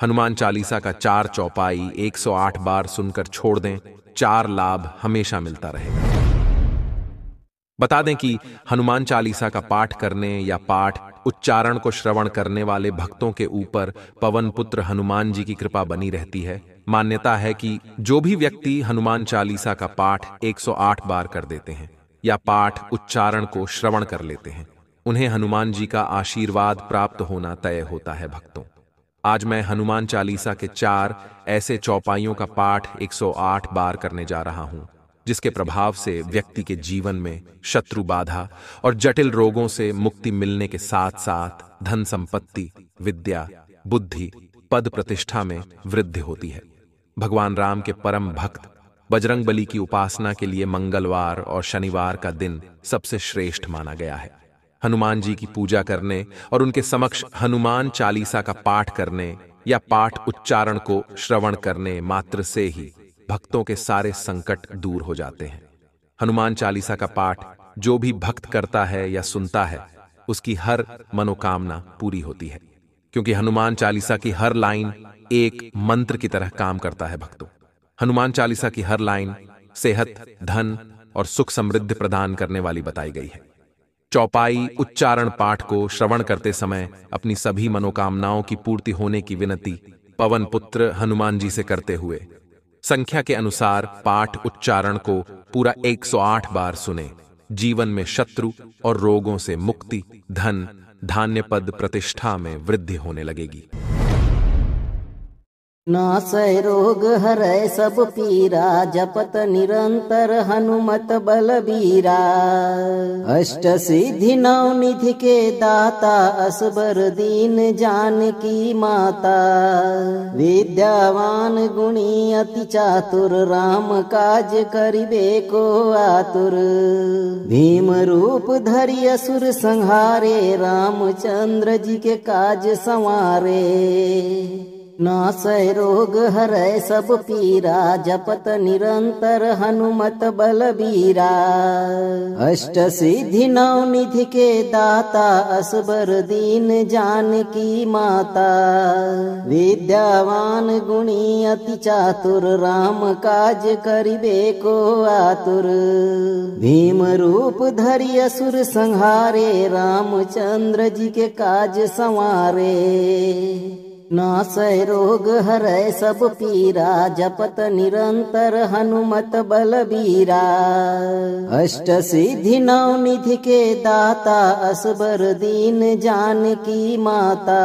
हनुमान चालीसा का 4 चौपाई 108 बार सुनकर छोड़ दें, 4 लाभ हमेशा मिलता रहेगा। बता दें कि हनुमान चालीसा का पाठ करने या पाठ उच्चारण को श्रवण करने वाले भक्तों के ऊपर पवन पुत्र हनुमान जी की कृपा बनी रहती है। मान्यता है कि जो भी व्यक्ति हनुमान चालीसा का पाठ 108 बार कर देते हैं या पाठ उच्चारण को श्रवण कर लेते हैं, उन्हें हनुमान जी का आशीर्वाद प्राप्त होना तय होता है। भक्तों, आज मैं हनुमान चालीसा के 4 ऐसे चौपाइयों का पाठ 108 बार करने जा रहा हूं, जिसके प्रभाव से व्यक्ति के जीवन में शत्रु बाधा और जटिल रोगों से मुक्ति मिलने के साथ साथ धन संपत्ति, विद्या, बुद्धि, पद प्रतिष्ठा में वृद्धि होती है। भगवान राम के परम भक्त बजरंगबली की उपासना के लिए मंगलवार और शनिवार का दिन सबसे श्रेष्ठ माना गया है। हनुमान जी की पूजा करने और उनके समक्ष हनुमान चालीसा का पाठ करने या पाठ उच्चारण को श्रवण करने मात्र से ही भक्तों के सारे संकट दूर हो जाते हैं। हनुमान चालीसा का पाठ जो भी भक्त करता है या सुनता है, उसकी हर मनोकामना पूरी होती है, क्योंकि हनुमान चालीसा की हर लाइन एक मंत्र की तरह काम करता है। भक्तों, हनुमान चालीसा की हर लाइन सेहत, धन और सुख समृद्धि प्रदान करने वाली बताई गई है। चौपाई उच्चारण पाठ को श्रवण करते समय अपनी सभी मनोकामनाओं की पूर्ति होने की विनती पवन पुत्र हनुमान जी से करते हुए संख्या के अनुसार पाठ उच्चारण को पूरा 108 बार सुने। जीवन में शत्रु और रोगों से मुक्ति, धन, धान्य, पद प्रतिष्ठा में वृद्धि होने लगेगी। नासै रोग हरै सब पीरा, जपत निरंतर हनुमत बलबीरा। अष्ट सिद्धि नौ निधि के दाता, असबर दीन जानकी माता। विद्यावान गुणी अति चातुर, राम काज करिबे को आतुर। भीम रूप धरि असुर संहारे, रामचंद्र जी के काज संवारे। नासै रोग हरै सब पीरा, जपत निरंतर हनुमत बलबीरा। अष्ट सिद्धि नौ निधि के दाता, असबर दीन जानकी माता। विद्यावान गुणी अति चातुर, राम काज करिबे को आतुर। भीम रूप धरि असुर संहारे, रामचंद्र जी के काज संवारे। नासै रोग हरै सब पीरा, जपत निरंतर हनुमत बलबीरा। अष्ट सिद्धि नौ निधि के दाता, असबर दीन जानकी माता।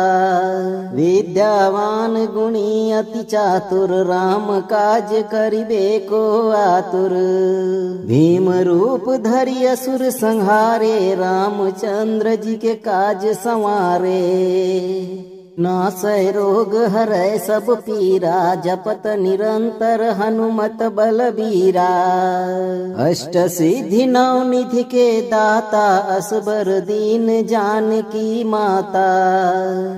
विद्यावान गुणी अति चातुर, राम काज करिबे को आतुर। भीम रूप धरि असुर संहारे, रामचंद्र जी के काज संवारे। नासै रोग हरै सब पीरा, जपत निरंतर हनुमत बलबीरा। अष्ट सिद्धि नौ निधि के दाता, असबर दीन जानकी माता।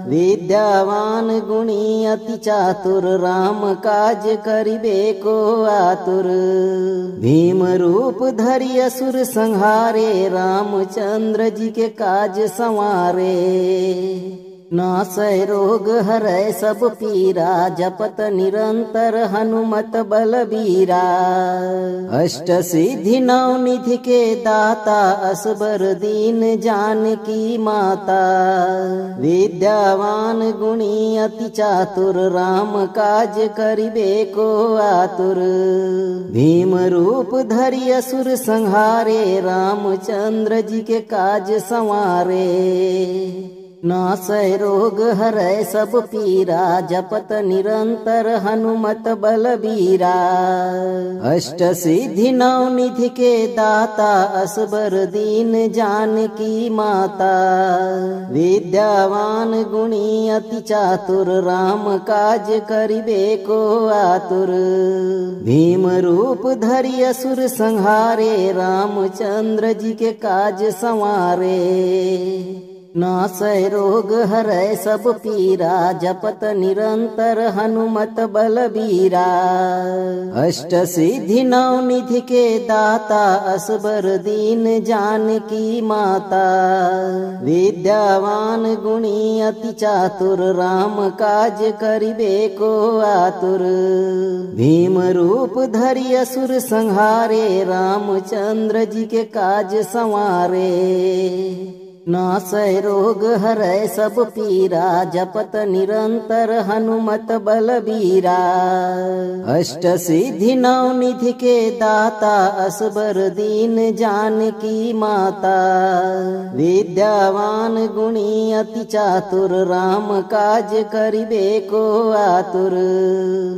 विद्यावान गुणी अति चातुर, राम काज करिबे को आतुर। भीम रूप धरि असुर संहारे, रामचंद्र जी के काज संवारे। नासै रोग हरै सब पीरा, जपत निरंतर हनुमत बलबीरा। अष्ट सिद्धि नौ निधि के दाता, असबर दीन जानकी माता। विद्यावान गुणी अति चातुर, राम काज करिबे को आतुर। भीम रूप धरि असुर संहारे, रामचंद्र जी के काज संवारे। नासै रोग हरै सब पीरा, जपत निरंतर हनुमत बलबीरा। अष्ट सिद्धि नौ निधि के दाता, असबर दीन जानकी माता। विद्यावान गुणी अति चातुर, राम काज करिबे को आतुर। भीम रूप धरि असुर संहारे, रामचंद्र जी के काज संवारे। नासै रोग हरै सब पीरा, जपत निरंतर हनुमत बलबीरा। अष्ट सिद्धि नौ निधि के दाता, असबर दीन जानकी माता। विद्यावान गुणी अति चातुर, राम काज करिबे को आतुर। भीम रूप धरि असुर संहारे, रामचंद्र जी के काज संवारे। नासै रोग हरै सब पीरा, जपत निरंतर हनुमत बलबीरा। अष्ट सिद्धि नौ निधि के दाता, असबर दीन जानकी माता। विद्यावान गुणी अति चातुर, राम काज करिबे को आतुर।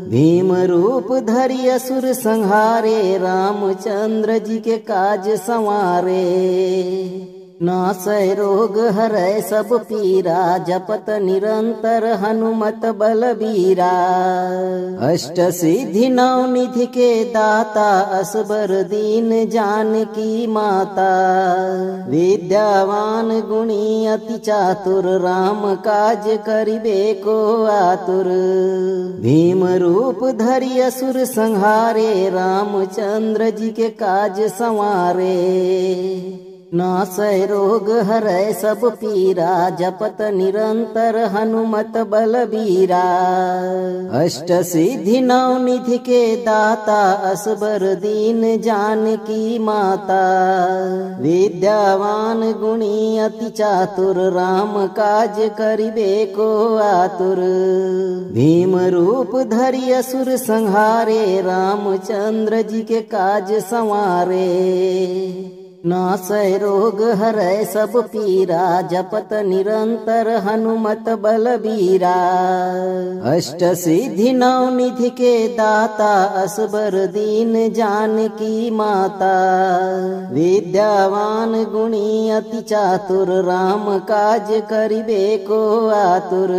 भीम रूप धरि असुर संहारे, रामचंद्र जी के काज संवारे। नासै रोग हरै सब पीरा, जपत निरंतर हनुमत बलबीरा। अष्ट सिद्धि नौ निधि के दाता, असबर दीन जानकी माता। विद्यावान गुणी अति चातुर, राम काज करिबे को आतुर। भीम रूप धरि असुर संहारे, रामचंद्र जी के काज संवारे। नासै रोग हरै सब पीरा, जपत निरंतर हनुमत बलबीरा। अष्ट सिद्धि नौ निधि के दाता, असबर दीन जानकी माता। विद्यावान गुणी अति चातुर, राम काज करिबे को आतुर। भीम रूप धरि असुर संहारे, रामचंद्र जी के काज संवारे। नासै रोग हरै सब पीरा, जपत निरंतर हनुमत बलबीरा। अष्ट सिद्धि नौ निधि के दाता, असबर दीन जानकी माता। विद्यावान गुणी अति चातुर, राम काज करिबे को आतुर।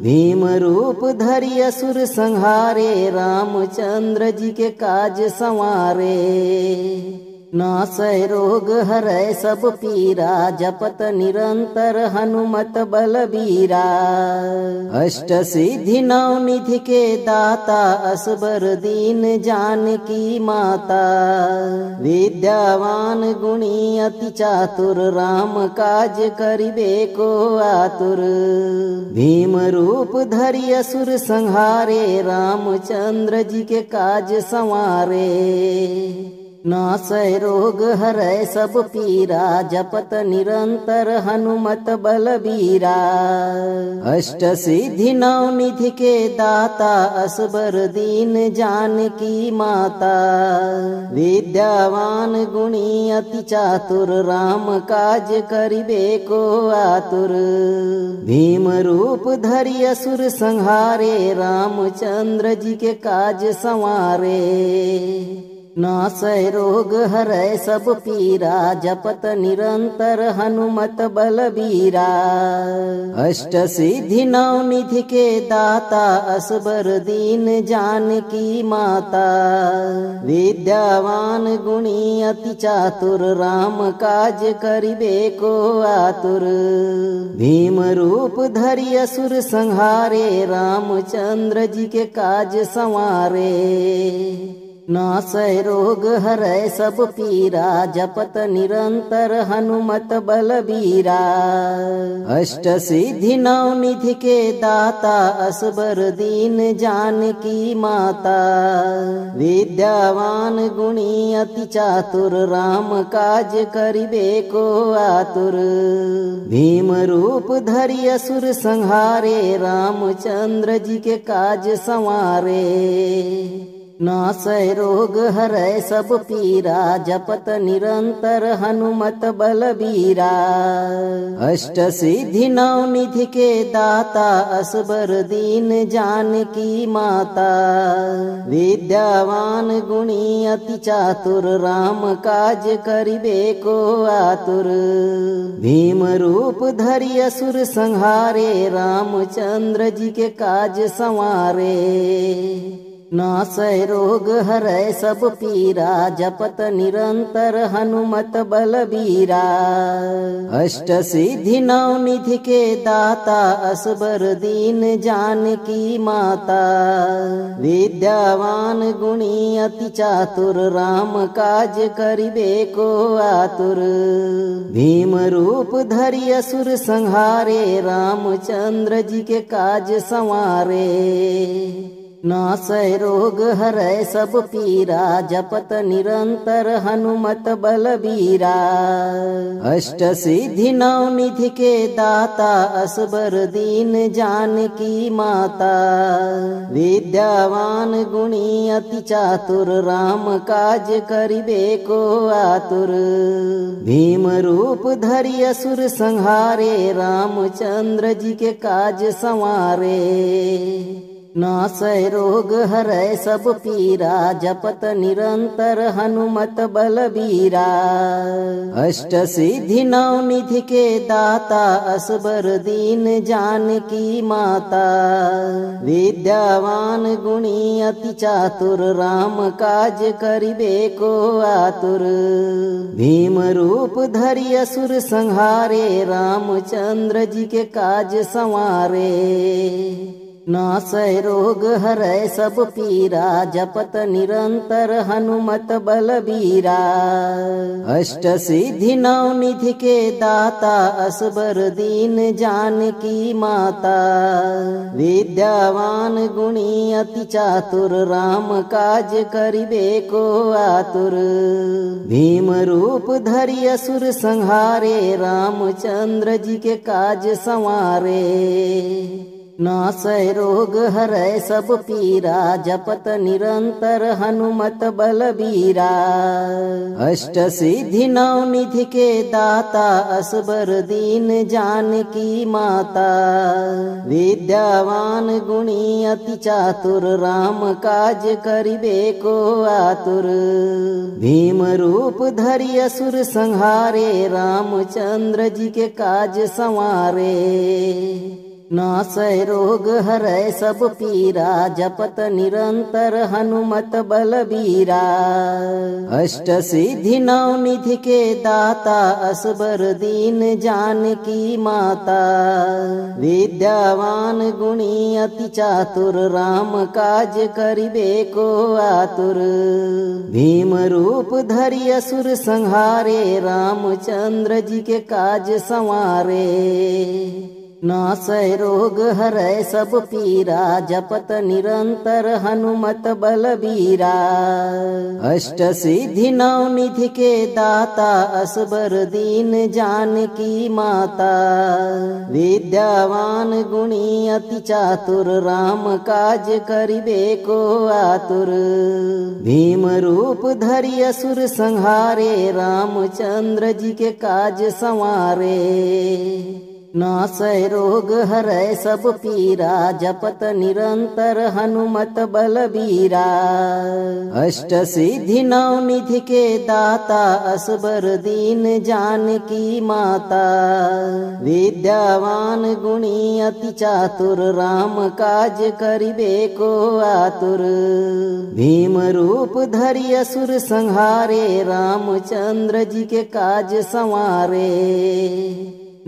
भीम रूप धरि असुर संहारे, रामचंद्र जी के काज संवारे। नासै रोग हरै सब पीरा, जपत निरंतर हनुमत बलबीरा। अष्ट सिद्धि नौ निधि के दाता, असबर दीन जानकी माता। विद्यावान गुणी अति चातुर, राम काज करिबे को आतुर। भीम रूप धरि असुर संहारे, रामचंद्र जी के काज संवारे। नासै रोग हरै सब पीरा, जपत निरंतर हनुमत बलबीरा। अष्ट सिद्धि नौ निधि के दाता, असबर दीन जानकी माता। विद्यावान गुणी अति चातुर, राम काज करिबे को आतुर। भीम रूप धरि असुर संहारे, रामचंद्र जी के काज संवारे। नासै रोग हरै सब पीरा, जपत निरंतर हनुमत बलबीरा। अष्ट सिद्धि नौ निधि के दाता, असबर दीन जानकी माता। विद्यावान गुणी अति चातुर, राम काज करिबे को आतुर। भीम रूप धरि असुर संहारे, रामचंद्र जी के काज संवारे। नासै रोग हरै सब पीरा, जपत निरंतर हनुमत बलबीरा। अष्ट सिद्धि नौ निधि के दाता, असबर दीन जानकी माता। विद्यावान गुणी अति चातुर, राम काज करिबे को आतुर। भीम रूप धरि असुर संहारे, रामचंद्र जी के काज संवारे। नासै रोग हरै सब पीरा, जपत निरंतर हनुमत बलबीरा। अष्ट सिद्धि नौ निधि के दाता, असबर दीन जानकी माता। विद्यावान गुणी अति चातुर, राम काज करिबे को आतुर। भीम रूप धरि असुर संहारे, रामचंद्र जी के काज संवारे। नासै रोग हरै सब पीरा, जपत निरंतर हनुमत बलबीरा। अष्ट सिद्धि नौ निधि के दाता, असबर दीन जानकी माता। विद्यावान गुणी अति चातुर, राम काज करिबे को आतुर। भीम रूप धरि असुर संहारे, रामचंद्र जी के काज संवारे। नासै रोग हरै सब पीरा, जपत निरंतर हनुमत बलबीरा। अष्ट सिद्धि नौ निधि के दाता, असबर दीन जानकी माता। विद्यावान गुणी अति चातुर, राम काज करिबे को आतुर। भीम रूप धरि असुर संहारे, रामचंद्र जी के काज संवारे। नासै रोग हरै सब पीरा, जपत निरंतर हनुमत बलबीरा। अष्ट सिद्धि नौ निधि के दाता, असबर दीन जानकी माता। विद्यावान गुणी अति चातुर, राम काज करिबे को आतुर। भीम रूप धरि असुर संहारे, रामचंद्र जी के काज संवारे। नासै रोग हरै सब पीरा, जपत निरंतर हनुमत बलबीरा। अष्ट सिद्धि नौ निधि के दाता, असबर दीन जानकी माता। विद्यावान गुणी अति चातुर, राम काज करिबे को आतुर। भीम रूप धरि असुर संहारे, रामचंद्र जी के काज संवारे। नासै रोग हरै सब पीरा, जपत निरंतर हनुमत बलबीरा। अष्ट सिद्धि नौ निधि के दाता, असबर दीन जानकी माता। विद्यावान गुणी अति चातुर, राम काज करिबे को आतुर। भीम रूप धरि असुर संहारे, रामचंद्र जी के काज संवारे। नासै रोग हरै सब पीरा, जपत निरंतर हनुमत बलबीरा। अष्ट सिद्धि नौ निधि के दाता, असबर दीन जानकी माता। विद्यावान गुणी अति चातुर, राम काज करिबे को आतुर। भीम रूप धरि असुर संहारे, रामचंद्र जी के काज संवारे। नासै रोग हरै सब पीरा, जपत निरंतर हनुमत बलबीरा। अष्ट सिद्धि नौ निधि के दाता, असबर दीन जानकी माता। विद्यावान गुणी अति चातुर, राम काज करिबे को आतुर। भीम रूप धरि असुर संहारे, रामचंद्र जी के काज संवारे। नासै रोग हरै सब पीरा, जपत निरंतर हनुमत बलबीरा। अष्ट सिद्धि नौ निधि के दाता, असबर दीन जानकी माता। विद्यावान गुणी अति चातुर, राम काज करिबे को आतुर। भीम रूप धरि असुर संहारे, रामचंद्र जी के काज संवारे।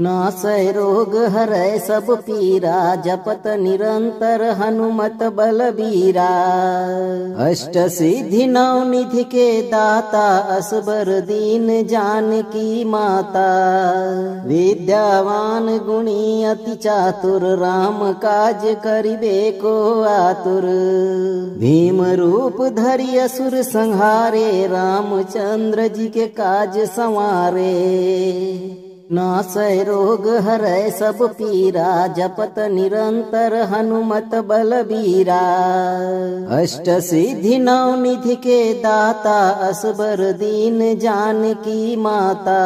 नासै रोग हरै सब पीरा, जपत निरंतर हनुमत बलबीरा। अष्ट सिद्धि नौ निधि के दाता, असबर दीन जानकी माता। विद्यावान गुणी अति चातुर, राम काज करिबे को आतुर। भीम रूप धरि असुर संहारे, रामचंद्र जी के काज संवारे। नासै रोग हरै सब पीरा, जपत निरंतर हनुमत बलबीरा। अष्ट सिद्धि नौ निधि के दाता, असबर दीन जानकी माता।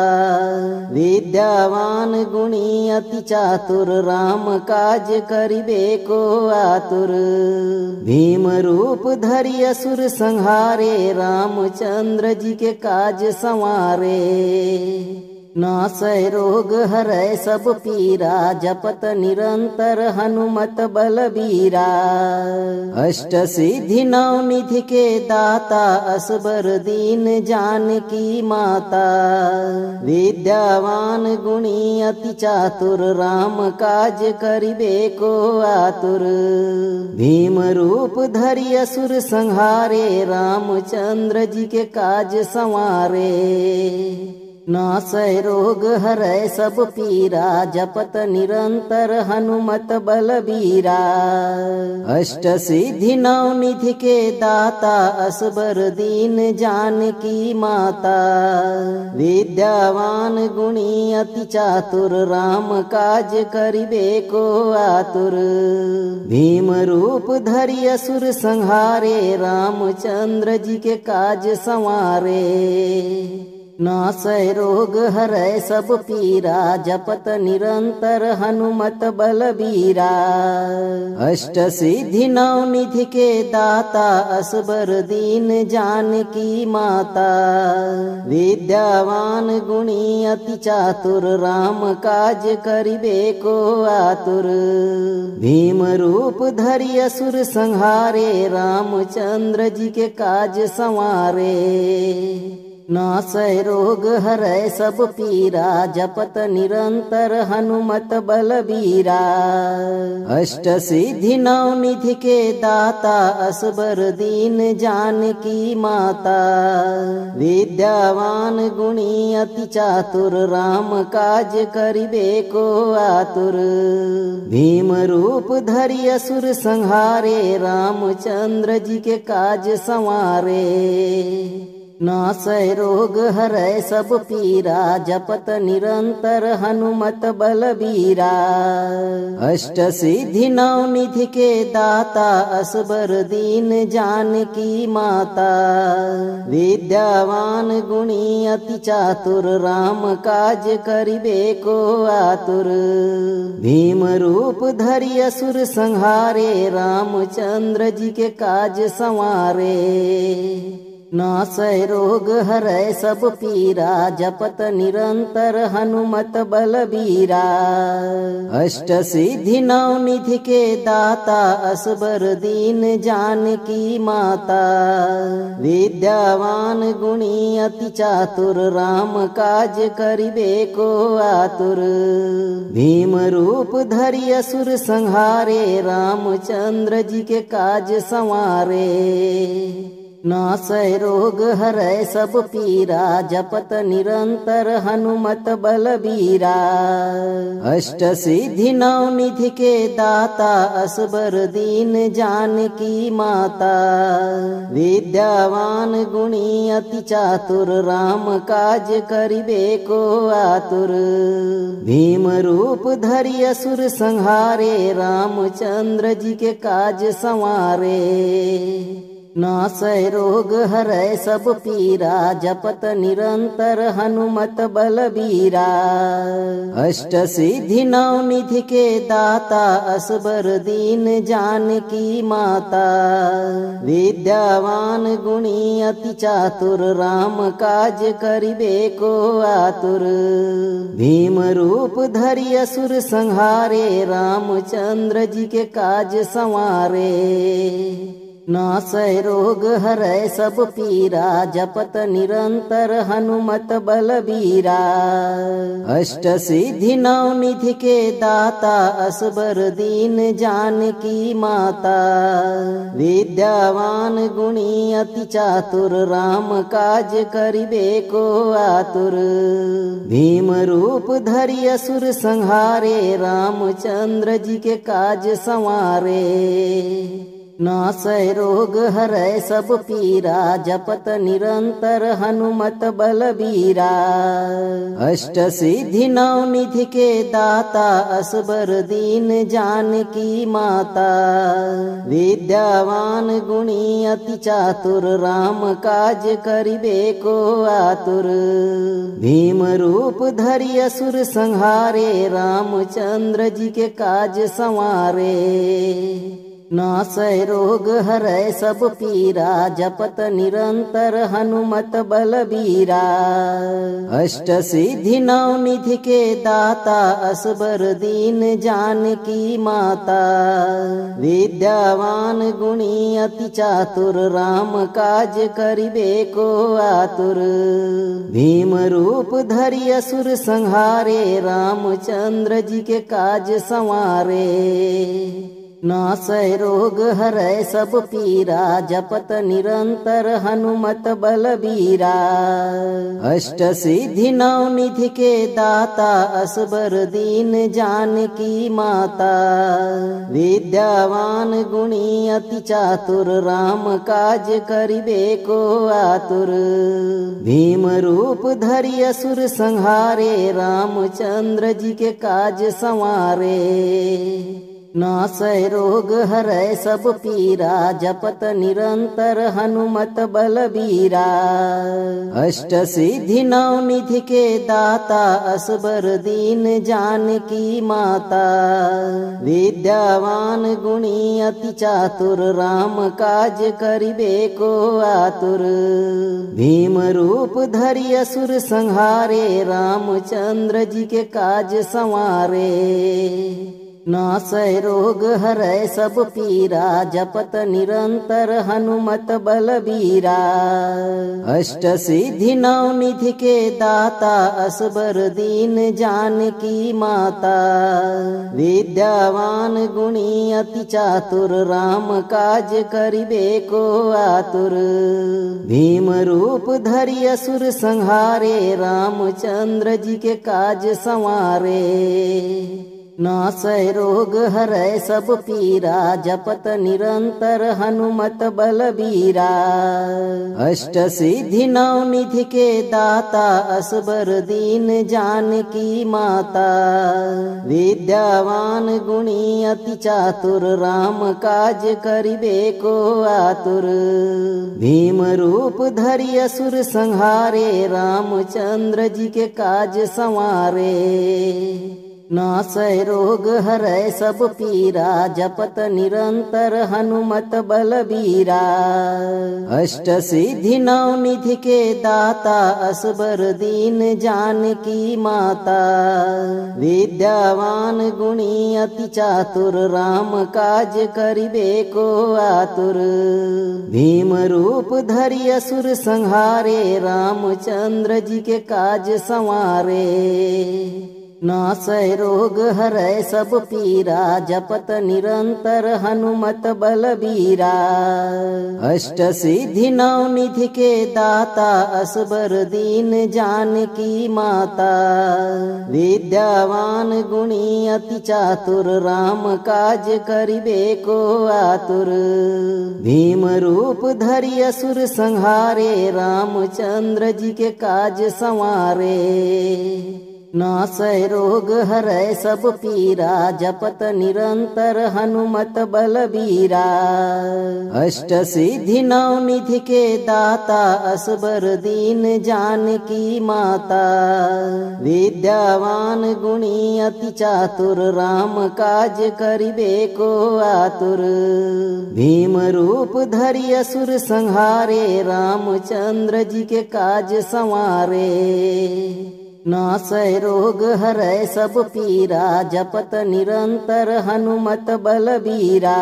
विद्यावान गुणी अति चातुर, राम काज करिबे को आतुर। भीम रूप धरि असुर संहारे, रामचंद्र जी के काज संवारे। नासै रोग हरै सब पीरा, जपत निरंतर हनुमत बलबीरा। अष्ट सिद्धि नौ निधि के दाता, असबर दीन जानकी माता। विद्यावान गुणी अति चातुर, राम काज करिबे को आतुर। भीम रूप धरि असुर संहारे, रामचंद्र जी के काज संवारे। नासै रोग हरै सब पीरा, जपत निरंतर हनुमत बलबीरा। अष्ट सिद्धि नौ निधि के दाता, असबर दीन जानकी माता। विद्यावान गुणी अति चातुर, राम काज करिबे को आतुर। भीम रूप धरि असुर संहारे, रामचंद्र जी के काज संवारे। नासै रोग हरै सब पीरा, जपत निरंतर हनुमत बलबीरा। अष्ट सिद्धि नौ निधि के दाता, असबर दीन जानकी माता। विद्यावान गुणी अति चातुर, राम काज करिबे को आतुर। भीम रूप धरि असुर संहारे, रामचंद्र जी के काज संवारे। नासै रोग हरै सब पीरा, जपत निरंतर हनुमत बलबीरा। अष्ट सिद्धि नौ निधि के दाता, असबर दीन जानकी माता। विद्यावान गुणी अति चातुर, राम काज करिबे को आतुर। भीम रूप धरि असुर संहारे, रामचंद्र जी के काज संवारे। नासै रोग हरै सब पीरा, जपत निरंतर हनुमत बलबीरा। अष्ट सिद्धि नौ निधि के दाता, असबर दीन जानकी माता। विद्यावान गुणी अति चातुर, राम काज करिबे को आतुर। भीम रूप धरि असुर संहारे, रामचंद्र जी के काज संवारे। नासै रोग हरै सब पीरा, जपत निरंतर हनुमत बलबीरा। अष्ट सिद्धि नौ निधि के दाता, असबर दीन जानकी माता। विद्यावान गुणी अति चातुर, राम काज करिबे को आतुर। भीम रूप धरि असुर संहारे, रामचंद्र जी के काज संवारे। नासै रोग हरै सब पीरा, जपत निरंतर हनुमत बलबीरा। अष्ट सिद्धि नौ निधि के दाता, असबर दीन जानकी माता। विद्यावान गुणी अति चातुर, राम काज करिबे को आतुर। भीम रूप धरि असुर संहारे, रामचंद्र जी के काज संवारे। नासै रोग हरै सब पीरा, जपत निरंतर हनुमत बलबीरा। अष्ट सिद्धि नौ निधि के दाता, असबर दीन जानकी माता। विद्यावान गुणी अति चातुर, राम काज करिबे को आतुर। भीम रूप धरि असुर संहारे, रामचंद्र जी के काज संवारे। नासै रोग हरै सब पीरा, जपत निरंतर हनुमत बलबीरा। अष्ट सिद्धि नौ निधि के दाता, असबर दीन जानकी माता। विद्यावान गुणी अति चातुर, राम काज करिबे को आतुर। भीम रूप धरि असुर संहारे, रामचंद्र जी के काज संवारे। नासै रोग हरै सब पीरा, जपत निरंतर हनुमत बलबीरा। अष्ट सिद्धि नौ निधि के दाता, असबर दीन जानकी माता। विद्यावान गुणी अति चातुर, राम काज करिबे को आतुर। भीम रूप धरि असुर संहारे, रामचंद्र जी के काज संवारे। नासै रोग हरै सब पीरा, जपत निरंतर हनुमत बलबीरा। अष्ट सिद्धि नौ निधि के दाता, असबर दीन जानकी माता। विद्यावान गुणी अति चातुर, राम काज करिबे को आतुर। भीम रूप धरि असुर संहारे, रामचंद्र जी के काज संवारे। नासै रोग हरै सब पीरा, जपत निरंतर हनुमत बलबीरा। अष्ट सिद्धि नौ निधि के दाता, असबर दीन जानकी माता। विद्यावान गुणी अति चातुर, राम काज करिबे को आतुर। भीम रूप धरि असुर संहारे, रामचंद्र जी के काज संवारे। नासै रोग हरै सब पीरा, जपत निरंतर हनुमत बलबीरा। अष्ट सिद्धि नौ निधि के दाता, असबर दीन जानकी माता। विद्यावान गुणी अति चातुर, राम काज करिबे को आतुर। भीम रूप धरि असुर संहारे, रामचंद्र जी के काज संवारे। नासै रोग हरै सब पीरा, जपत निरंतर हनुमत बलबीरा। अष्ट सिद्धि नौ निधि के दाता, असबर दीन जानकी माता। विद्यावान गुणी अति चातुर, राम काज करिबे को आतुर। भीम रूप धरि असुर संहारे, रामचंद्र जी के काज संवारे। नासै रोग हरै सब पीरा, जपत निरंतर हनुमत बलबीरा। अष्ट सिद्धि नौ निधि के दाता, असबर दीन जानकी माता। विद्यावान गुणी अति चातुर, राम काज करिबे को आतुर। भीम रूप धरि असुर संहारे, रामचंद्र जी के काज संवारे। नासै रोग हरै सब पीरा, जपत निरंतर हनुमत बलबीरा। अष्ट सिद्धि नौ निधि के दाता, असबर दीन जानकी माता। विद्यावान गुणी अति चातुर, राम काज करिबे को आतुर। भीम रूप धरि असुर संहारे, रामचंद्र जी के काज संवारे। नासै रोग हरै सब पीरा, जपत निरंतर हनुमत बलबीरा। अष्ट सिद्धि नौ निधि के दाता, असबर दीन जानकी माता। विद्यावान गुणी अति चातुर, राम काज करिबे को आतुर। भीम रूप धरि असुर संहारे, रामचंद्र जी के काज संवारे। नासै रोग हरै सब पीरा, जपत निरंतर हनुमत बलबीरा। अष्ट सिद्धि नौ निधि के दाता, असबर दीन जानकी माता। विद्यावान गुणी अति चातुर, राम काज करिबे को आतुर। भीम रूप धरि असुर संहारे, रामचंद्र जी के काज संवारे। नासै रोग हरै सब पीरा, जपत निरंतर हनुमत बलबीरा।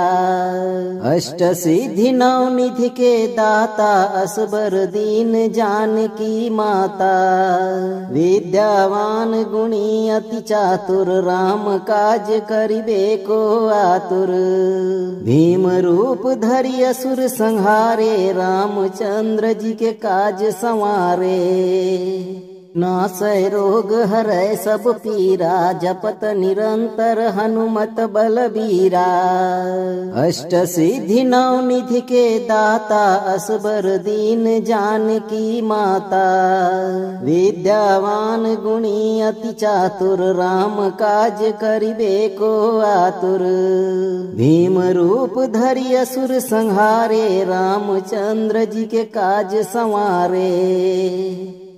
अष्ट सिद्धि नौ निधि के दाता, असबर दीन जानकी माता। विद्यावान गुणी अति चातुर, राम काज करिबे को आतुर। भीम रूप धरि असुर संहारे, रामचंद्र जी के काज संवारे। नासै रोग हरै सब पीरा, जपत निरंतर हनुमत बलबीरा। अष्ट सिद्धि नौ निधि के दाता, असबर दीन जानकी माता। विद्यावान गुणी अति चातुर, राम काज करिबे को आतुर। भीम रूप धरि असुर संहारे, रामचंद्र जी के काज संवारे।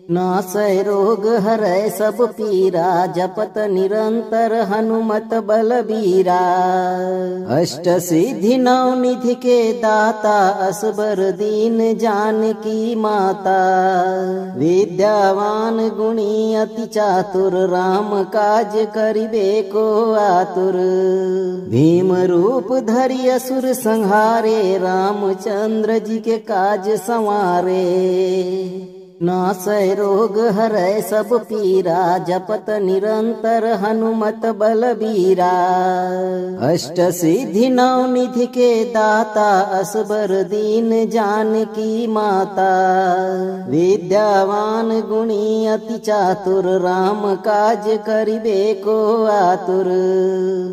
नासै रोग हरै सब पीरा, जपत निरंतर हनुमत बलबीरा। अष्ट सिद्धि नौ निधि के दाता, असबर दीन जानकी माता। विद्यावान गुणी अति चातुर, राम काज करिबे को आतुर। भीम रूप धरि असुर संहारे, रामचंद्र जी के काज संवारे। नासै रोग हरै सब पीरा, जपत निरंतर हनुमत बलबीरा। अष्ट सिद्धि नौ निधि के दाता, असबर दीन जानकी माता। विद्यावान गुणी अति चातुर, राम काज करिबे को आतुर।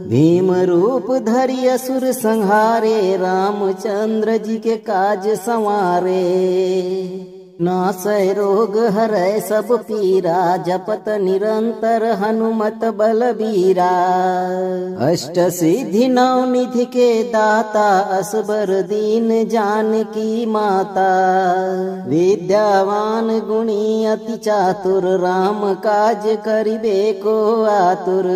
भीम रूप धरि असुर संहारे, रामचंद्र जी के काज संवारे। नासै रोग हरै सब पीरा, जपत निरंतर हनुमत बलबीरा। अष्ट सिद्धि नौ निधि के दाता, असबर दीन जानकी माता। विद्यावान गुणी अति चातुर, राम काज करिबे को आतुर।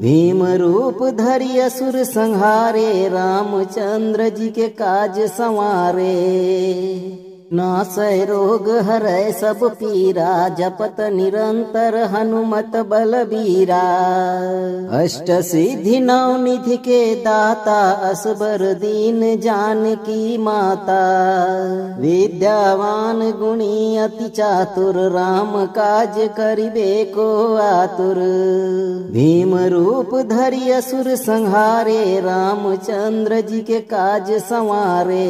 भीम रूप धरि असुर संहारे, रामचंद्र जी के काज संवारे। नासै रोग हरै सब पीरा, जपत निरंतर हनुमत बलबीरा। अष्ट सिद्धि नौ निधि के दाता, असबर दीन जानकी माता। विद्यावान गुणी अति चातुर, राम काज करिबे को आतुर। भीम रूप धरि असुर संहारे, रामचंद्र जी के काज संवारे।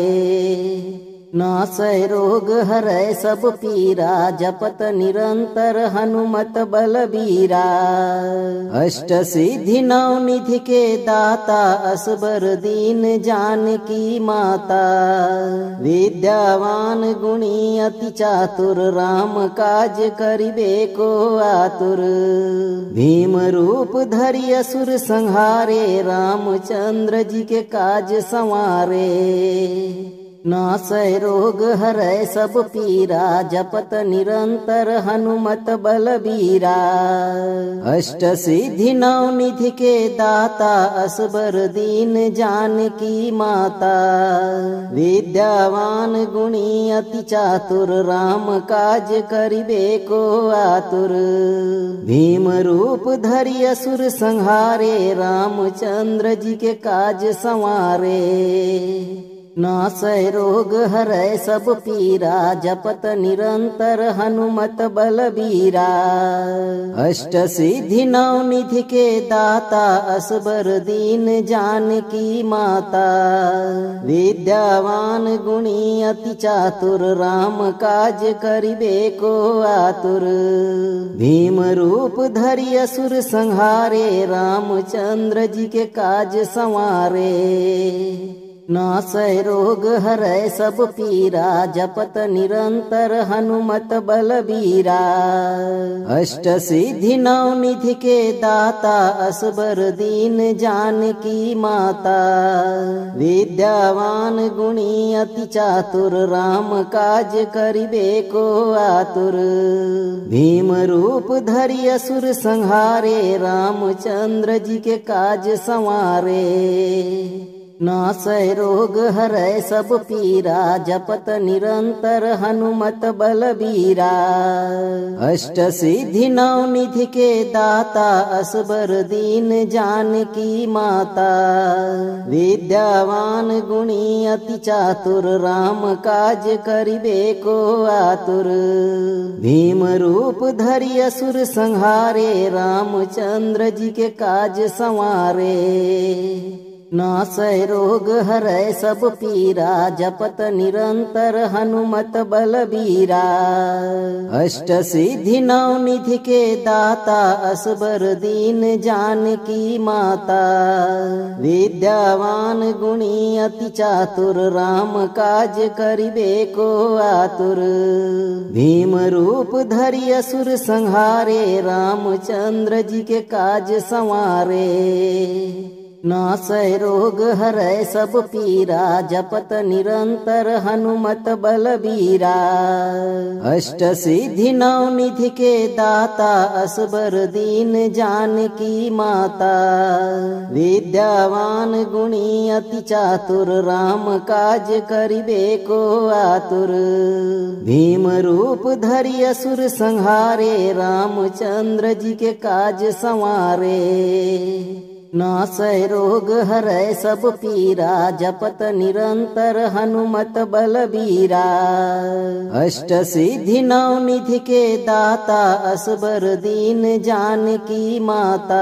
नासै रोग हरै सब पीरा, जपत निरंतर हनुमत बलबीरा। अष्ट सिद्धि नौ निधि के दाता, असबर दीन जानकी माता। विद्यावान गुणी अति चातुर, राम काज करिबे को आतुर। भीम रूप धरि असुर संहारे, रामचंद्र जी के काज संवारे। नासै रोग हरै सब पीरा, जपत निरंतर हनुमत बलबीरा। अष्ट सिद्धि नौ निधि के दाता, असबर दीन जानकी माता। विद्यावान गुणी अति चातुर, राम काज करिबे को आतुर। भीम रूप धरि असुर संहारे, रामचंद्र जी के काज संवारे। नासै रोग हरै सब पीरा, जपत निरंतर हनुमत बलबीरा। अष्ट सिद्धि नौ निधि के दाता, असबर दीन जानकी माता। विद्यावान गुणी अति चातुर, राम काज करिबे को आतुर। भीम रूप धरि असुर संहारे, रामचंद्र जी के काज संवारे। नासै रोग हरै सब पीरा, जपत निरंतर हनुमत बलबीरा। अष्ट सिद्धि नौ निधि के दाता, असबर दीन जानकी माता। विद्यावान गुणी अति चातुर, राम काज करिबे को आतुर। भीम रूप धरि असुर संहारे, रामचंद्र जी के काज संवारे। नासै रोग हरै सब पीरा, जपत निरंतर हनुमत बलबीरा। अष्ट सिद्धि नौ निधि के दाता, असबर दीन जानकी माता। विद्यावान गुणी अति चातुर, राम काज करिबे को आतुर। भीम रूप धरि असुर संहारे, रामचंद्र जी के काज संवारे। नासै रोग हरै सब पीरा, जपत निरंतर हनुमत बलबीरा। अष्ट सिद्धि नौ निधि के दाता, असबर दीन जानकी माता। विद्यावान गुणी अति चातुर, राम काज करिबे को आतुर। भीम रूप धरि असुर संहारे, रामचंद्र जी के काज संवारे। नासै रोग हरै सब पीरा, जपत निरंतर हनुमत बलबीरा। अष्ट सिद्धि नौ निधि के दाता, असबर दीन जानकी माता। विद्यावान गुणी अति चातुर, राम काज करिबे को आतुर। भीम रूप धरि असुर संहारे, रामचंद्र जी के काज संवारे। नासै रोग हरै सब पीरा, जपत निरंतर हनुमत बलबीरा। अष्ट सिद्धि नौ निधि के दाता, असबर दीन जानकी माता।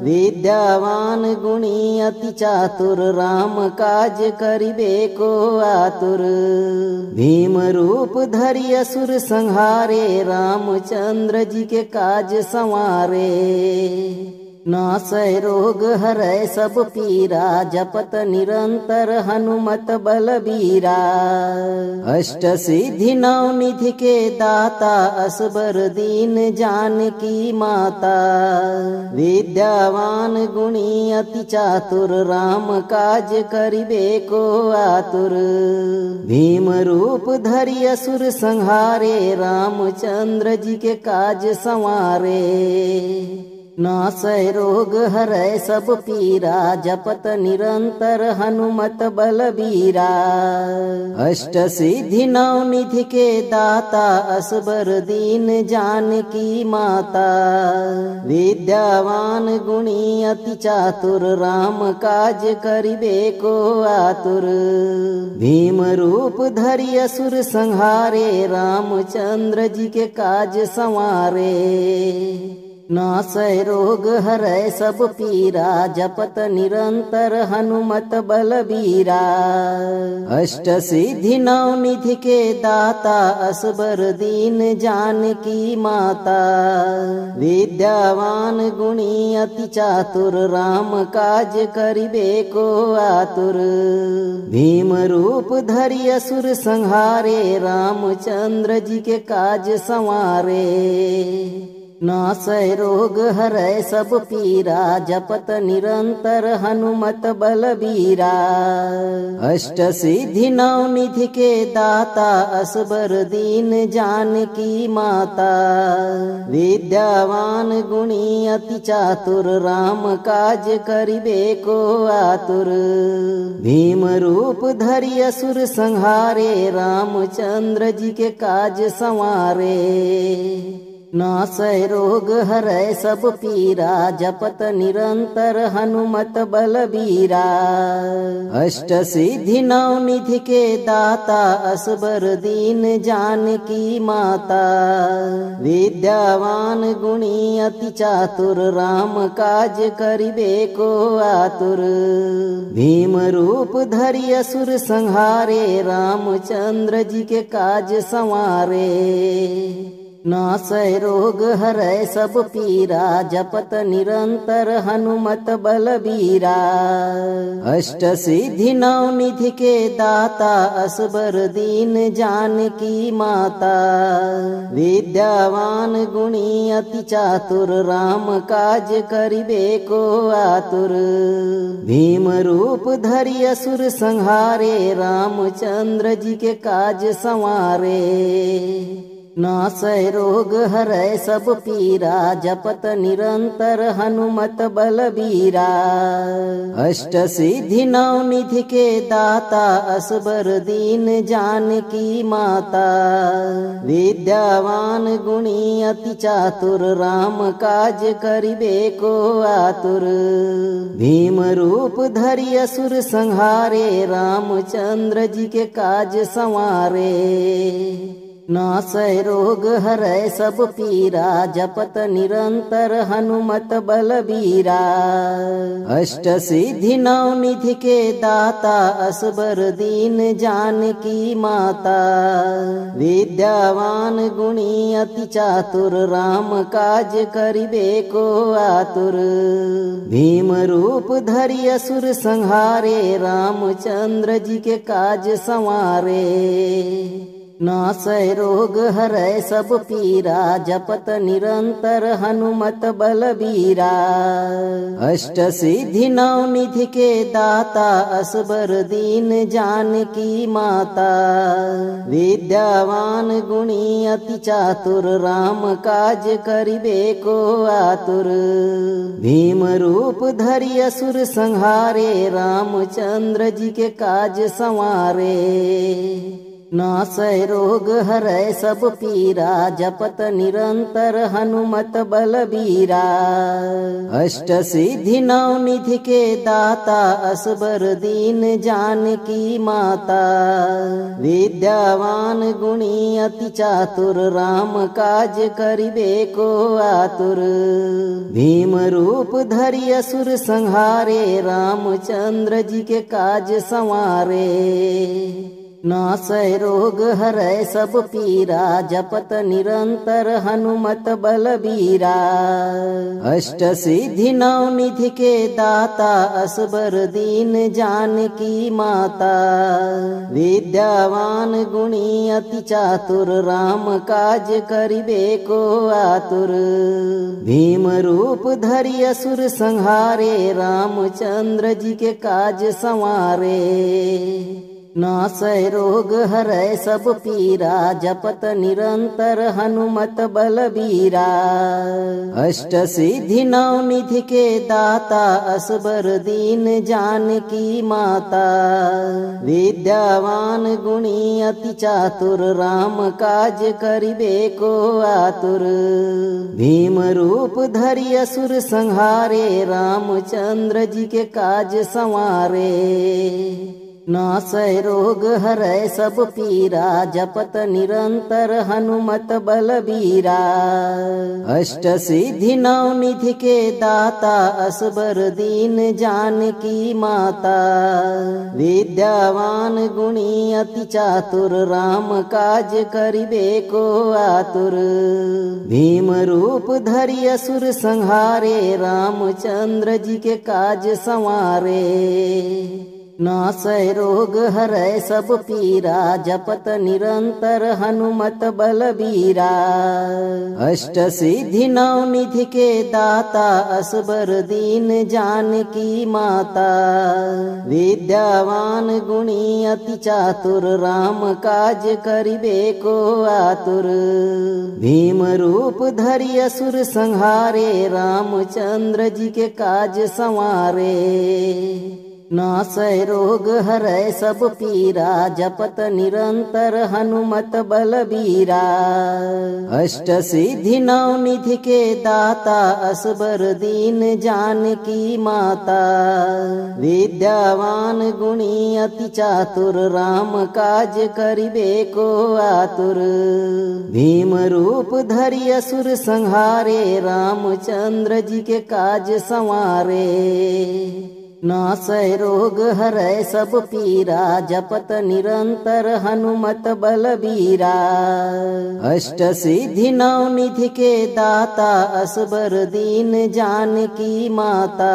विद्यावान गुणी अति चातुर, राम काज करिबे को आतुर। भीम रूप धरि असुर संहारे, रामचंद्र जी के काज संवारे। नासै रोग हरै सब पीरा, जपत निरंतर हनुमत बलबीरा। अष्ट सिद्धि नौ निधि के दाता, असबर दीन जानकी माता। विद्यावान गुणी अति चातुर, राम काज करिबे को आतुर। भीम रूप धरि असुर संहारे, रामचंद्र जी के काज संवारे। नासै रोग हरै सब पीरा, जपत निरंतर हनुमत बलबीरा। अष्ट सिद्धि नौ निधि के दाता, असबर दीन जानकी माता। विद्यावान गुणी अति चातुर, राम काज करिबे को आतुर। भीम रूप धरि असुर संहारे, रामचंद्र जी के काज संवारे। नासै रोग हरै सब पीरा, जपत निरंतर हनुमत बलबीरा। अष्ट सिद्धि नौ निधि के दाता, असबर दीन जानकी माता। विद्यावान गुणी अति चातुर, राम काज करिबे को आतुर। भीम रूप धरि असुर संहारे, रामचंद्र जी के काज संवारे। नासै रोग हरै सब पीरा, जपत निरंतर हनुमत बलबीरा। अष्ट सिद्धि नौ निधि के दाता, असबर दीन जानकी माता। विद्यावान गुणी अति चातुर, राम काज करिबे को आतुर। भीम रूप धरि असुर संहारे, रामचंद्र जी के काज संवारे। नासै रोग हरै सब पीरा, जपत निरंतर हनुमत बलबीरा। अष्ट सिद्धि नौ निधि के दाता, असबर दीन जानकी माता। विद्यावान गुणी अति चातुर, राम काज करिबे को आतुर। भीम रूप धरि असुर संहारे, रामचंद्र जी के काज संवारे। नासै रोग हरै सब पीरा, जपत निरंतर हनुमत बलबीरा। अष्ट सिद्धि नौ निधि के दाता, असबर दीन जानकी माता। विद्यावान गुणी अति चातुर, राम काज करिबे को आतुर। भीम रूप धरि असुर संहारे, रामचंद्र जी के काज संवारे। नासै रोग हरै सब पीरा, जपत निरंतर हनुमत बलबीरा। अष्ट सिद्धि नौ निधि के दाता, असबर दीन जानकी माता। विद्यावान गुणी अति चातुर, राम काज करिबे को आतुर। भीम रूप धरि असुर संहारे, रामचंद्र जी के काज संवारे। नासै रोग हरै सब पीरा, जपत निरंतर हनुमत बलबीरा। अष्ट सिद्धि नौ निधि के दाता, असबर दीन जानकी माता। विद्यावान गुणी अति चातुर, राम काज करिबे को आतुर। भीम रूप धरि असुर संहारे, रामचंद्र जी के काज संवारे। नासै रोग हरै सब पीरा, जपत निरंतर हनुमत बलबीरा। अष्ट सिद्धि नौ निधि के दाता, असबर दीन जानकी माता। विद्यावान गुणी अति चातुर, राम काज करिबे को आतुर। भीम रूप धरि असुर संहारे, रामचंद्र जी के काज संवारे। नासै रोग हरै सब पीरा, जपत निरंतर हनुमत बलबीरा। अष्ट सिद्धि नौ निधि के दाता, असबर दीन जानकी माता। विद्यावान गुणी अति चातुर, राम काज करिबे को आतुर। भीम रूप धरि असुर संहारे, रामचंद्र जी के काज संवारे। नासै रोग हरै सब पीरा, जपत निरंतर हनुमत बलबीरा। अष्ट सिद्धि नौ निधि के दाता, असबर दीन जानकी माता। विद्यावान गुणी अति चातुर, राम काज करिबे को आतुर। भीम रूप धरि असुर संहारे, रामचंद्र जी के काज संवारे। नासै रोग हरै सब पीरा, जपत निरंतर हनुमत बलबीरा। अष्ट सिद्धि नौ निधि के दाता, असबर दीन जानकी माता। विद्यावान गुणी अति चातुर, राम काज करिबे को आतुर। भीम रूप धरि असुर संहारे, रामचंद्र जी के काज संवारे। नासै रोग हरै सब पीरा, जपत निरंतर हनुमत बलबीरा। अष्ट सिद्धि नौ निधि के दाता, असबर दीन जानकी माता। विद्यावान गुणी अति चातुर, राम काज करिबे को आतुर। भीम रूप धरि असुर संहारे, रामचंद्र जी के काज संवारे। नासै रोग हरै सब पीरा, जपत निरंतर हनुमत बलबीरा। अष्ट सिद्धि नौ निधि के दाता, असबर दीन जानकी माता। विद्यावान गुणी अति चातुर, राम काज करिबे को आतुर। भीम रूप धरि असुर संहारे, रामचंद्र जी के काज संवारे। नासै रोग हरै सब पीरा, जपत निरंतर हनुमत बलबीरा। अष्ट सिद्धि नौ निधि के दाता, असबर दीन जानकी माता। विद्यावान गुणी अति चातुर, राम काज करिबे को आतुर। भीम रूप धरि असुर संहारे, रामचंद्र जी के काज संवारे। नासै रोग हरै सब पीरा, जपत निरंतर हनुमत बलबीरा। अष्ट सिद्धि नौ निधि के दाता, असबर दीन जानकी माता।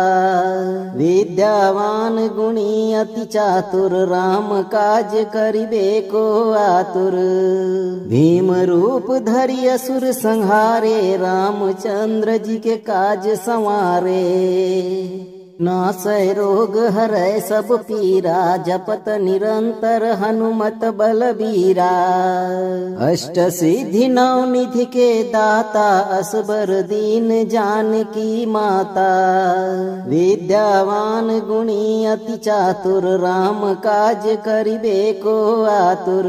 विद्यावान गुणी अति चातुर, राम काज करिबे को आतुर। भीम रूप धरि असुर संहारे, रामचंद्र जी के काज संवारे। नासै रोग हरै सब पीरा, जपत निरंतर हनुमत बलबीरा। अष्ट सिद्धि नौ निधि के दाता, असबर दीन जानकी माता। विद्यावान गुणी अति चातुर, राम काज करिबे को आतुर।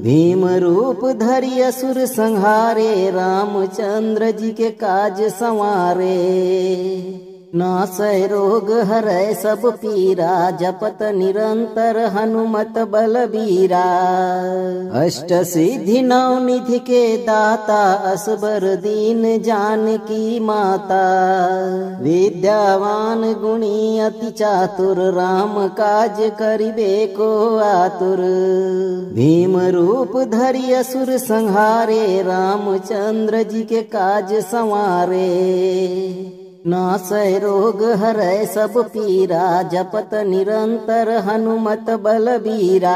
भीम रूप धरि असुर संहारे, रामचंद्र जी के काज संवारे। नासै रोग हरै सब पीरा, जपत निरंतर हनुमत बलबीरा। अष्ट सिद्धि नौ निधि के दाता, असबर दीन जानकी माता। विद्यावान गुणी अति चातुर, राम काज करिबे को आतुर। भीम रूप धरि असुर संहारे, रामचंद्र जी के काज संवारे। नासै रोग हरै सब पीरा, जपत निरंतर हनुमत बलबीरा।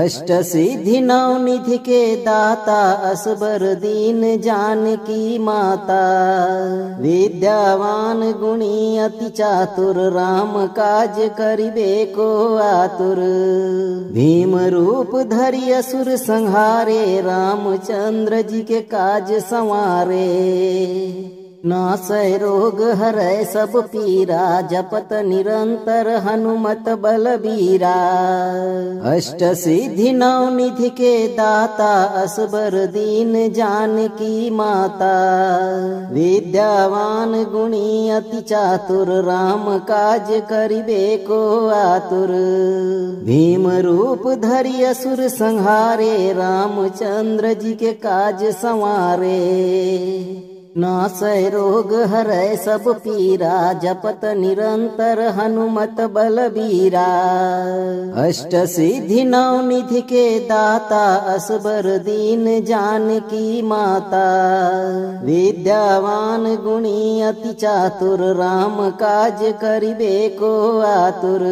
अष्ट सिद्धि नौ निधि के दाता, असबर दीन जानकी माता। विद्यावान गुणी अति चातुर, राम काज करिबे को आतुर। भीम रूप धरि असुर संहारे, रामचंद्र जी के काज संवारे। नासै रोग हरै सब पीरा, जपत निरंतर हनुमत बलबीरा। अष्ट सिद्धि नौ निधि के दाता, असबर दीन जानकी माता। विद्यावान गुणी अति चातुर, राम काज करिबे को आतुर। भीम रूप धरि असुर संहारे, रामचंद्र जी के काज संवारे। नासै रोग हरै सब पीरा, जपत निरंतर हनुमत बलबीरा। अष्ट सिद्धि नौ निधि के दाता, असबर दीन जानकी माता। विद्यावान गुणी अति चातुर, राम काज करिबे को आतुर।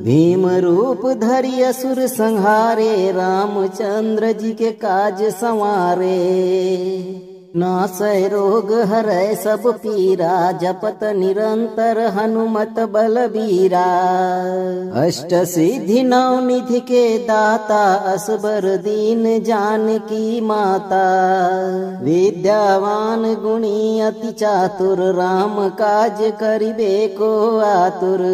भीम रूप धरि असुर संहारे, रामचंद्र जी के काज संवारे। नासै रोग हरै सब पीरा, जपत निरंतर हनुमत बलबीरा। अष्ट सिद्धि नौ निधि के दाता, असबर दीन जानकी माता। विद्यावान गुणी अति चातुर, राम काज करिबे को आतुर।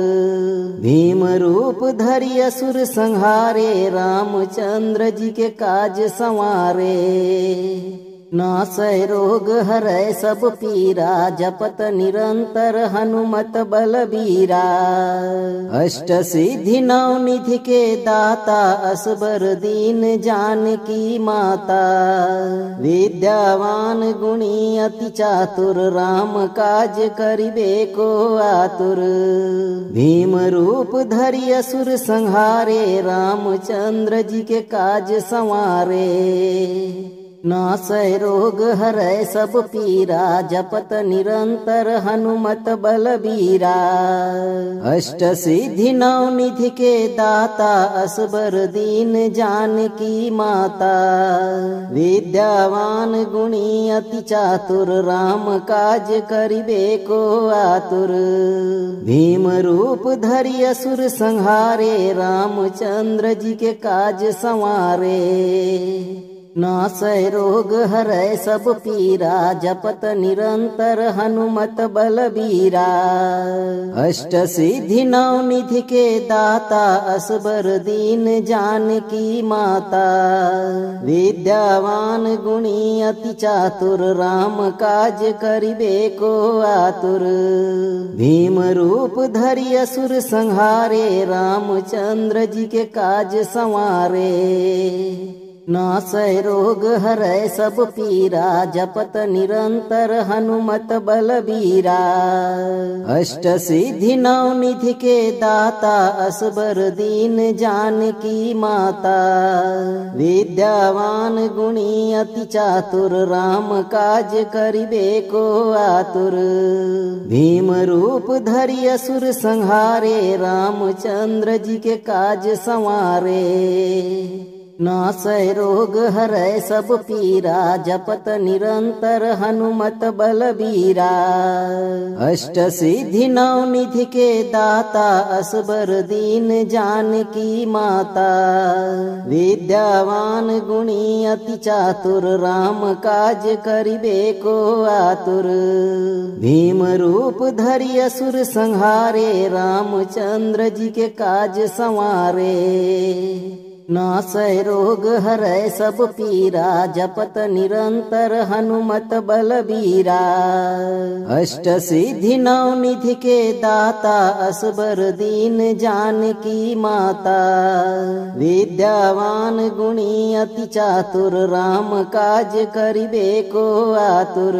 भीम रूप धरि असुर संहारे, रामचंद्र जी के काज संवारे। नासै रोग हरै सब पीरा, जपत निरंतर हनुमत बलबीरा। अष्ट सिद्धि नौ निधि के दाता, असबर दीन जानकी माता। विद्यावान गुणी अति चातुर, राम काज करिबे को आतुर। भीम रूप धरि असुर संहारे, रामचंद्र जी के काज संवारे। नासै रोग हरै सब पीरा, जपत निरंतर हनुमत बलबीरा। अष्ट सिद्धि नौ निधि के दाता, असबर दीन जानकी माता। विद्यावान गुणी अति चातुर, राम काज करिबे को आतुर। भीम रूप धरि असुर संहारे, रामचंद्र जी के काज संवारे। नासै रोग हरै सब पीरा, जपत निरंतर हनुमत बलबीरा। अष्ट सिद्धि नौ निधि के दाता, असबर दीन जानकी माता। विद्यावान गुणी अति चातुर, राम काज करिबे को आतुर। भीम रूप धरि असुर संहारे, रामचंद्र जी के काज संवारे। नासै रोग हरै सब पीरा, जपत निरंतर हनुमत बलबीरा। अष्ट सिद्धि नौ निधि के दाता, असबर दीन जानकी माता। विद्यावान गुणी अति चातुर, राम काज करिबे को आतुर। भीम रूप धरि असुर संहारे, रामचंद्र जी के काज संवारे। नासै रोग हरै सब पीरा, जपत निरंतर हनुमत बलबीरा। अष्ट सिद्धि नौ निधि के दाता, असबर दीन जानकी माता। विद्यावान गुणी अति चातुर, राम काज करिबे को आतुर। भीम रूप धरि असुर संहारे, रामचंद्र जी के काज संवारे। नासै रोग हरै सब पीरा, जपत निरंतर हनुमत बलबीरा। अष्ट सिद्धि नौ निधि के दाता, असबर दीन जानकी माता। विद्यावान गुणी अति चातुर, राम काज करिबे को आतुर।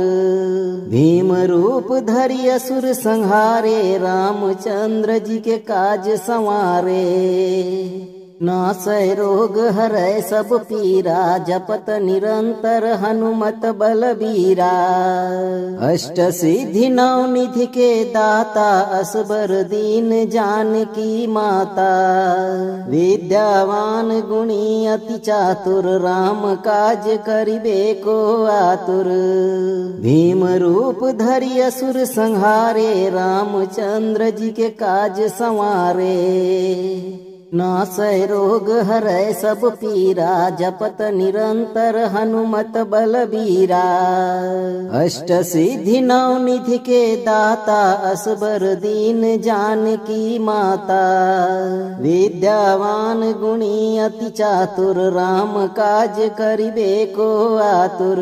भीम रूप धरि असुर संहारे, रामचंद्र जी के काज संवारे। नासै रोग हरै सब पीरा, जपत निरंतर हनुमत बलबीरा। अष्ट सिद्धि नौ निधि के दाता, असबर दीन जानकी माता। विद्यावान गुणी अति चातुर, राम काज करिबे को आतुर। भीम रूप धरि असुर संहारे, रामचंद्र जी के काज संवारे। नासै रोग हरै सब पीरा, जपत निरंतर हनुमत बलबीरा। अष्ट सिद्धि नौ निधि के दाता, असबर दीन जानकी माता। विद्यावान गुणी अति चातुर, राम काज करिबे को आतुर।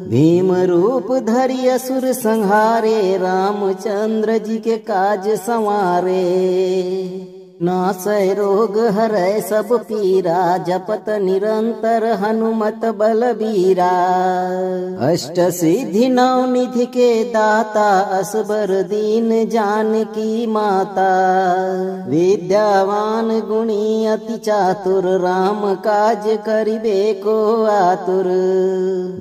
भीम रूप धरि असुर संहारे, रामचंद्र जी के काज संवारे। नासै रोग हरै सब पीरा, जपत निरंतर हनुमत बलबीरा। अष्ट सिद्धि नौ निधि के दाता, असबर दीन जानकी माता। विद्यावान गुणी अति चातुर, राम काज करिबे को आतुर।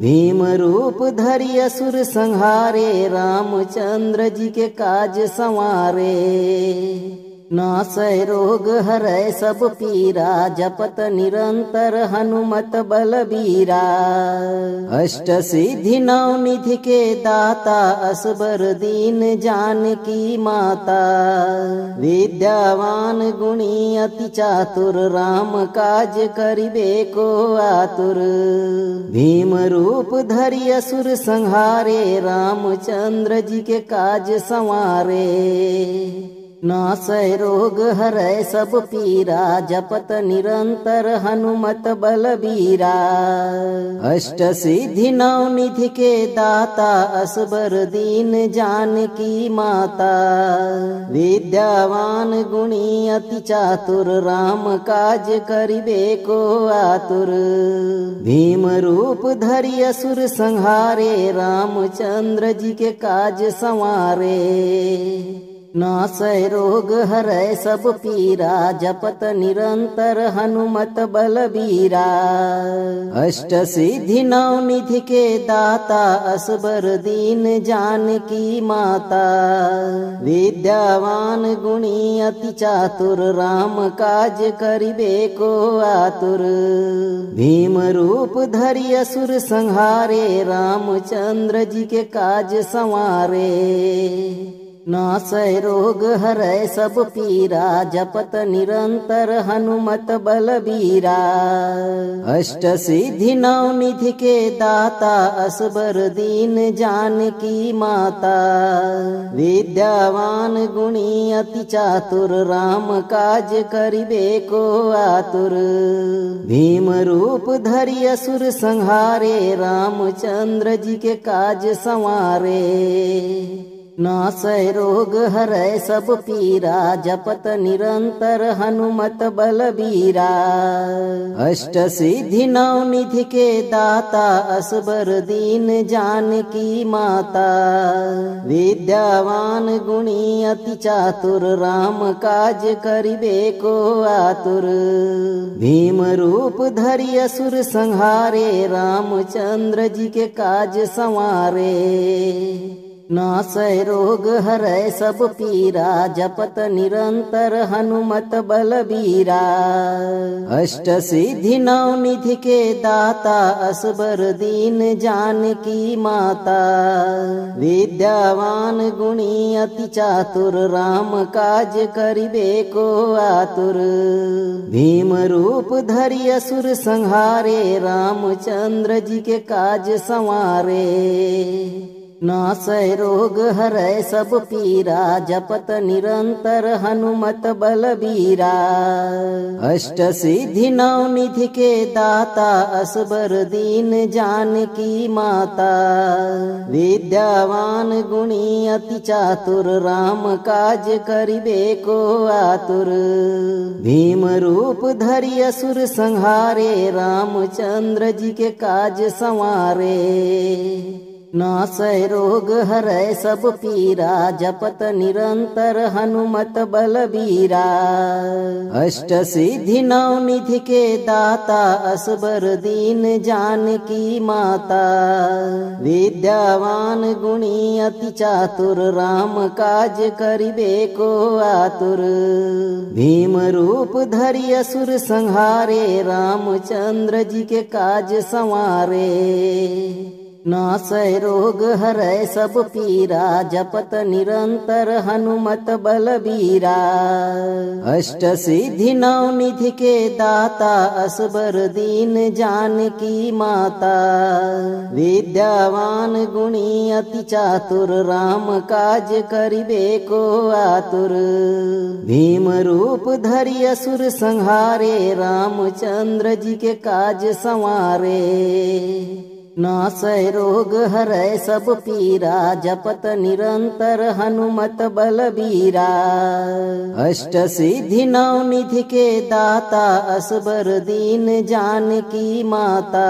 भीम रूप धरि असुर संहारे, रामचंद्र जी के काज संवारे। नासै रोग हरै सब पीरा, जपत निरंतर हनुमत बलबीरा। अष्ट सिद्धि नौ निधि के दाता, असबर दीन जानकी माता। विद्यावान गुणी अति चातुर, राम काज करिबे को आतुर। भीम रूप धरि असुर संहारे, रामचंद्र जी के काज संवारे। नासै रोग हरै सब पीरा, जपत निरंतर हनुमत बलबीरा। अष्ट सिद्धि नौ निधि के दाता, असबर दीन जानकी माता। विद्यावान गुणी अति चातुर, राम काज करिबे को आतुर। भीम रूप धरि असुर संहारे, रामचंद्र जी के काज संवारे। नासै रोग हरै सब पीरा, जपत निरंतर हनुमत बलबीरा। अष्ट सिद्धि नौ निधि के दाता, असबर दीन जानकी माता। विद्यावान गुणी अति चातुर, राम काज करिबे को आतुर। भीम रूप धरि असुर संहारे, रामचंद्र जी के काज संवारे। नासै रोग हरै सब पीरा, जपत निरंतर हनुमत बलबीरा। अष्ट सिद्धि नौ निधि के दाता, असबर दीन जानकी माता। विद्यावान गुणी अति चातुर, राम काज करिबे को आतुर। भीम रूप धरि असुर संहारे, रामचंद्र जी के काज संवारे। नासै रोग हरै सब पीरा, जपत निरंतर हनुमत बलबीरा। अष्ट सिद्धि नौ निधि के दाता, असबर दीन जानकी माता। विद्यावान गुणी अति चातुर, राम काज करिबे को आतुर। भीम रूप धरि असुर संहारे, रामचंद्र जी के काज संवारे। नासै रोग हरै सब पीरा, जपत निरंतर हनुमत बलबीरा। अष्ट सिद्धि नौ निधि के दाता, असबर दीन जानकी माता। विद्यावान गुणी अति चातुर, राम काज करिबे को आतुर। भीम रूप धरि असुर संहारे, रामचंद्र जी के काज संवारे। नासै रोग हरै सब पीरा, जपत निरंतर हनुमत बलबीरा। अष्ट सिद्धि नौ निधि के दाता, असबर दीन जानकी माता। विद्यावान गुणी अति चातुर, राम काज करिबे को आतुर। भीम रूप धरि असुर संहारे, रामचंद्र जी के काज संवारे। नासै रोग हरै सब पीरा जपत निरंतर हनुमत बलबीरा। अष्ट सिद्धि नौ निधि के दाता असबर दीन जानकी माता। विद्यावान गुणी अति चातुर राम काज करिबे को आतुर। भीम रूप धरि असुर संहारे रामचंद्र जी के काज संवारे। नासै रोग हरै सब पीरा जपत निरंतर हनुमत बलबीरा। अष्ट सिद्धि नौ निधि के दाता असबर दीन जानकी माता। विद्यावान गुणी अति चातुर राम काज करिबे को आतुर। भीम रूप धरि असुर संहारे रामचंद्र जी के काज संवारे। नासै रोग हरै सब पीरा जपत निरंतर हनुमत बलबीरा। अष्ट सिद्धि नौ निधि के दाता असबर दीन जानकी माता।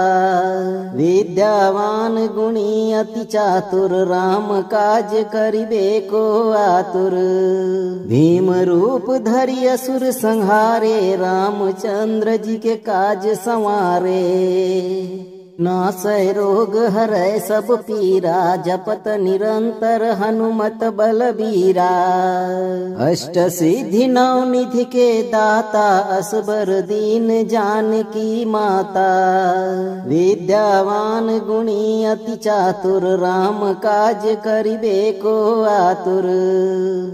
विद्यावान गुणी अति चातुर राम काज करिबे को आतुर। भीम रूप धरि असुर संहारे रामचंद्र जी के काज संवारे। नासै रोग हरै सब पीरा जपत निरंतर हनुमत बलबीरा। अष्ट सिद्धि नौ निधि के दाता असबर दीन जानकी माता। विद्यावान गुणी अति चातुर राम काज करिबे को आतुर।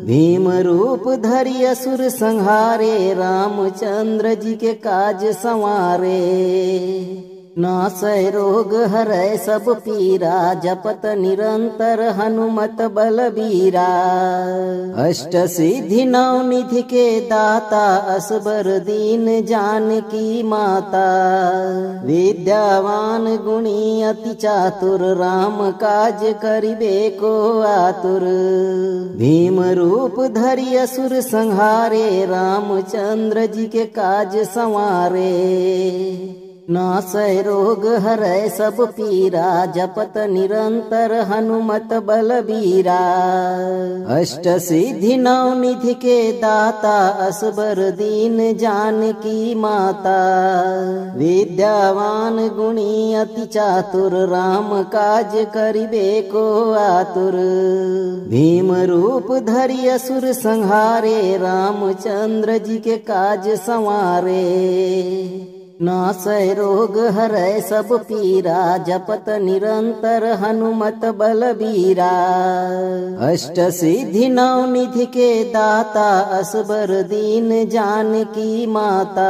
भीम रूप धरि असुर संहारे रामचंद्र जी के काज संवारे। नासै रोग हरै सब पीरा जपत निरंतर हनुमत बलबीरा। अष्ट सिद्धि नौ निधि के दाता असबर दीन जानकी माता। विद्यावान गुणी अति चातुर राम काज करिबे को आतुर। भीम रूप धरि असुर संहारे रामचंद्र जी के काज संवारे। नासै रोग हरै सब पीरा जपत निरंतर हनुमत बलबीरा। अष्ट सिद्धि नौ निधि के दाता असबर दीन जानकी माता। विद्यावान गुणी अति चातुर राम काज करिबे को आतुर। भीम रूप धरि असुर संहारे रामचंद्र जी के काज संवारे। नासै रोग हरै सब पीरा जपत निरंतर हनुमत बलबीरा। अष्ट सिद्धि नौ निधि के दाता असबर दीन जानकी माता।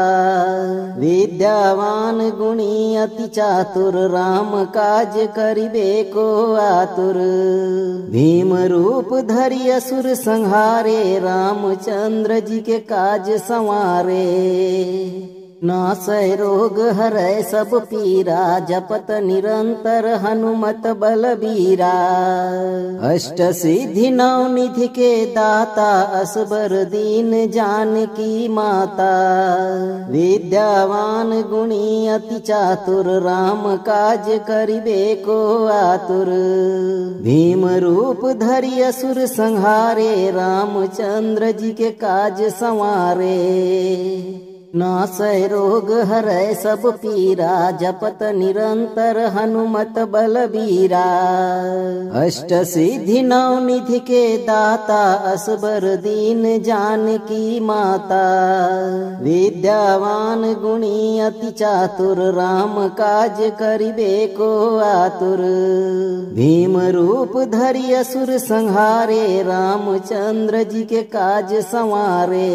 विद्यावान गुणी अति चातुर राम काज करिबे को आतुर। भीम रूप धरि असुर संहारे रामचंद्र जी के काज संवारे। नासै रोग हरै सब पीरा जपत निरंतर हनुमत बलबीरा। अष्ट सिद्धि नौ निधि के दाता असबर दीन जानकी माता। विद्यावान गुणी अति चातुर राम काज करिबे को आतुर। भीम रूप धरि असुर संहारे रामचंद्र जी के काज संवारे। नासै रोग हरै सब पीरा जपत निरंतर हनुमत बलबीरा। अष्ट सिद्धि नौ निधि के दाता असबर दीन जानकी माता। विद्यावान गुणी अति चातुर राम काज करिबे को आतुर। भीम रूप धरि असुर संहारे रामचंद्र जी के काज संवारे।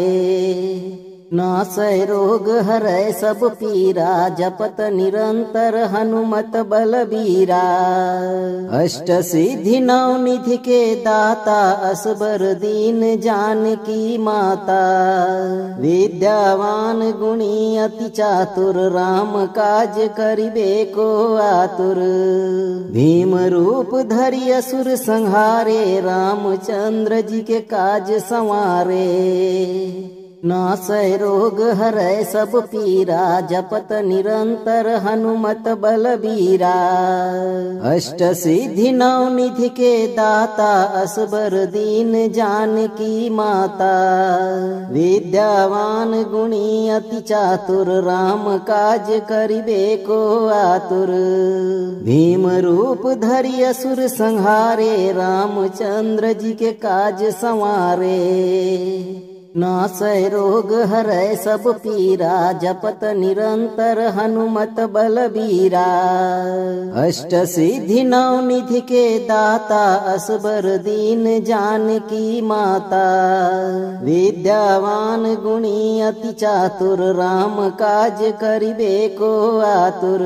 नासै रोग हरै सब पीरा जपत निरंतर हनुमत बलबीरा। अष्ट सिद्धि नौ निधि के दाता असबर दीन जानकी माता। विद्यावान गुणी अति चातुर राम काज करिबे को आतुर। भीम रूप धरि असुर संहारे रामचंद्र जी के काज संवारे। नासै रोग हरै सब पीरा, जपत निरंतर हनुमत बलबीरा। अष्ट सिद्धि नौ निधि के दाता, असबर दीन जानकी माता। विद्यावान गुणी अति चातुर, राम काज करिबे को आतुर। भीम रूप धरि असुर संहारे, रामचंद्र जी के काज संवारे। नासै रोग हरै सब पीरा, जपत निरंतर हनुमत बलबीरा। अष्ट सिद्धि नौ निधि के दाता, असबर दीन जानकी माता। विद्यावान गुणी अति चातुर, राम काज करिबे को आतुर।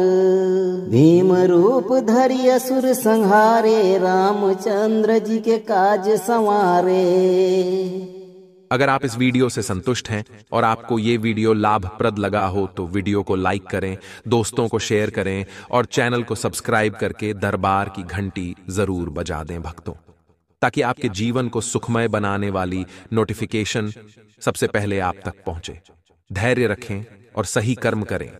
भीम रूप धरि असुर संहारे, रामचंद्र जी के काज संवारे। अगर आप इस वीडियो से संतुष्ट हैं और आपको ये वीडियो लाभप्रद लगा हो तो वीडियो को लाइक करें, दोस्तों को शेयर करें और चैनल को सब्सक्राइब करके दरबार की घंटी जरूर बजा दें भक्तों, ताकि आपके जीवन को सुखमय बनाने वाली नोटिफिकेशन सबसे पहले आप तक पहुंचे। धैर्य रखें और सही कर्म करें।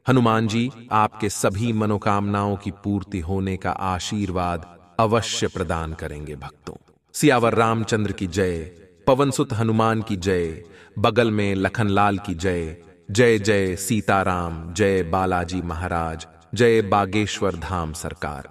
हनुमान जी आपके सभी मनोकामनाओं की पूर्ति होने का आशीर्वाद अवश्य प्रदान करेंगे भक्तों। सियावर रामचंद्र की जय, पवनसुत हनुमान की जय, बगल में लखनलाल की जय। जय जय सीताराम, जय बालाजी महाराज, जय बागेश्वर धाम सरकार।